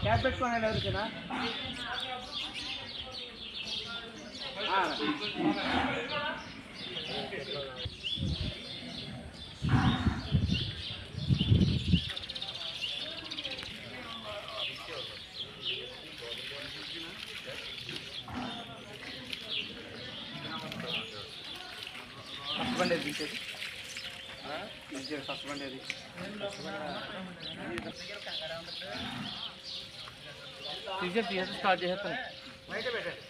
Cab పెట్టుకోండి ఎవరికైనా బండి తీసేది ఫస్ట్ బండి అది తీసేది స్టార్ట్ చేసేస్తాను బయట పెట్టండి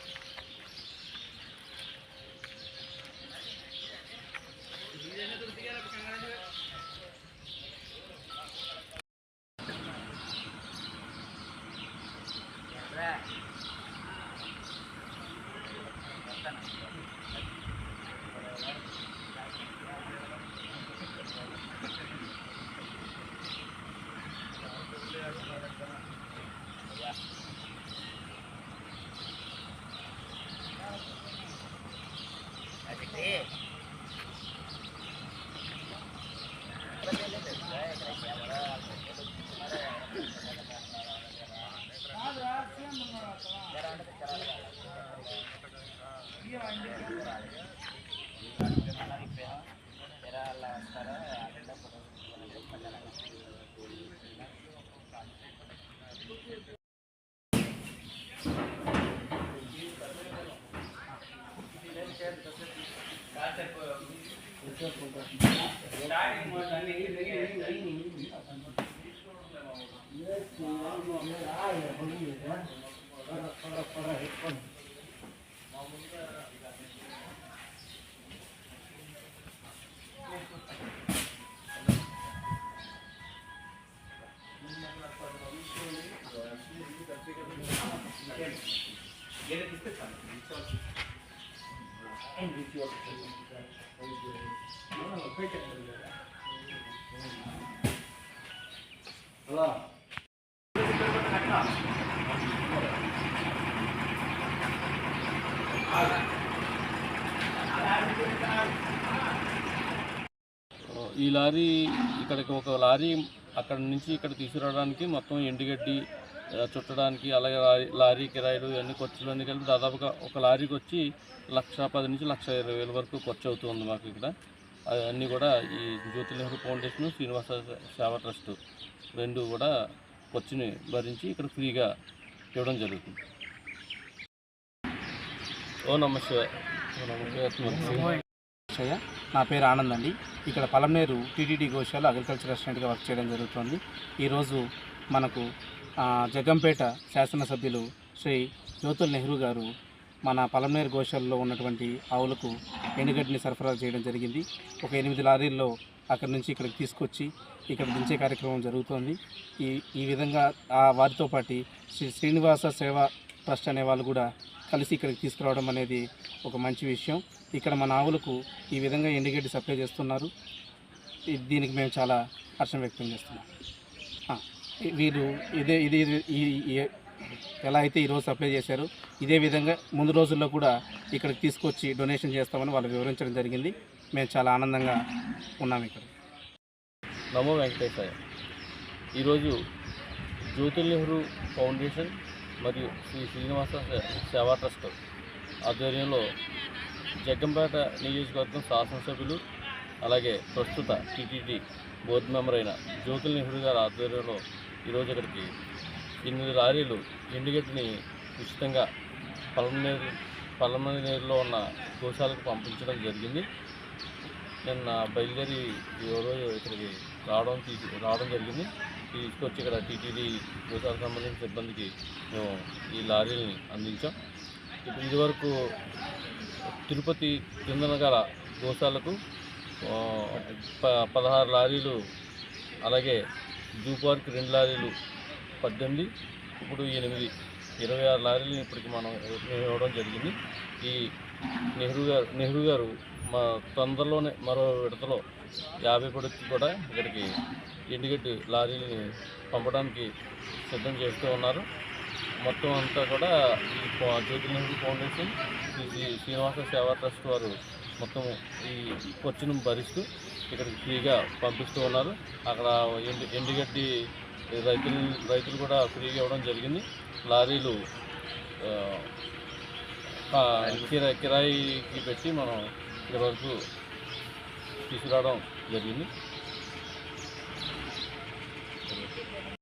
ఈ లారీ ఇక్కడికి ఒక లారీ అక్కడ నుంచి ఇక్కడ తీసుకురావడానికి మొత్తం ఎండుగడ్డి చుట్టడానికి అలాగే లారీ కిరాయిలు ఇవన్నీ ఖర్చులు అన్నీ కలిపి దాదాపుగా ఒక లారీకి వచ్చి 1,10,000 నుంచి 1,20,000 వరకు ఖర్చు అవుతుంది మాకు ఇక్కడ. అన్నీ కూడా ఈ జ్యోతి నెహ్రూ ఫౌండేషన్ శ్రీనివాస సేవా ట్రస్ట్ రెండు కూడా ఖర్చుని భరించి ఇక్కడ ఫ్రీగా ఇవ్వడం జరుగుతుంది. ఓ నమస్తే. నా పేరు ఆనంద్ అండి. ఇక్కడ పలమనేరు టీటీడీ గోశాల అగ్రికల్చర్ అసిస్టెంట్గా వర్క్ చేయడం జరుగుతుంది. ఈరోజు మనకు జగ్గంపేట శాసనసభ్యులు శ్రీ జ్యోతుల్ నెహ్రూ గారు మన పలమనేరు గోశాలలో ఉన్నటువంటి ఆవులకు ఎండుగడ్డిని సరఫరా చేయడం జరిగింది. ఒక 8 లారీల్లో అక్కడి నుంచి ఇక్కడికి తీసుకొచ్చి ఇక్కడ దించే కార్యక్రమం జరుగుతోంది. ఈ విధంగా వారితో పాటు శ్రీనివాస సేవా ట్రస్ట్ అనే వాళ్ళు కూడా కలిసి ఇక్కడికి తీసుకురావడం అనేది ఒక మంచి విషయం. ఇక్కడ మన ఆవులకు ఈ విధంగా ఎండుగడ్డి సప్లై చేస్తున్నారు. దీనికి మేము చాలా హర్షం వ్యక్తం చేస్తున్నాం. వీరు ఇది ఎలా అయితే ఈరోజు సప్లై చేశారో ఇదే విధంగా ముందు రోజుల్లో కూడా ఇక్కడికి తీసుకొచ్చి డొనేషన్ చేస్తామని వాళ్ళు వివరించడం జరిగింది. మేము చాలా ఆనందంగా ఉన్నాం ఇక్కడ. నమో వెంకటేశాయ. ఈరోజు జ్యోతుల్ నెహ్రూ ఫౌండేషన్ మరియు శ్రీ శ్రీనివాస సేవా ట్రస్ట్ ఆధ్వర్యంలో జగ్గంపేట నియోజకవర్గం శాసనసభ్యులు అలాగే ప్రస్తుత టీటీడీ బోర్డు మెంబర్ అయిన జ్యోతుల్ నెహ్రూ గారి ఆధ్వర్యంలో ఈరోజు ఇక్కడికి 8 లారీలు ఎండుగడ్డిని ఉచితంగా పలమనేరులో ఉన్న గోశాలకు పంపించడం జరిగింది. నిన్న బయలుదేరి ఈరోజు ఇక్కడికి రావడం జరిగింది. తీసుకొచ్చి ఇక్కడ టీటీడీ గోశాలకు సంబంధించిన సిబ్బందికి మేము ఈ లారీని అందించాం. ఇప్పుడు ఇదివరకు తిరుపతి కిందన గల గోశాలకు 16 లారీలు, అలాగే జూ పార్క్ 2 లారీలు 18, ఇప్పుడు 8, 26 లారీలు ఇప్పటికి మనం ఇవ్వడం జరిగింది. ఈ నెహ్రూ గారు మా తొందరలోనే మరో విడతలో 50 పొడికి కూడా ఇక్కడికి ఎండుగడ్డి లారీని పంపడానికి సిద్ధం చేస్తూ ఉన్నారు. మొత్తం అంతా కూడా ఈ జ్యోతి నెహ్రూ ఫౌండేషన్ శ్రీనివాస సేవా ట్రస్ట్ వారు మొత్తం ఈ ఖర్చును భరిస్తూ ఇక్కడికి ఫ్రీగా పంపిస్తూ ఉన్నారు. అక్కడ ఎండుగడ్డి రైతులు కూడా ఫ్రీగా ఇవ్వడం జరిగింది. లారీలు కిరాయికి పెట్టి మనం ఇక్కడ వరకు తీసుకురావడం జరిగింది.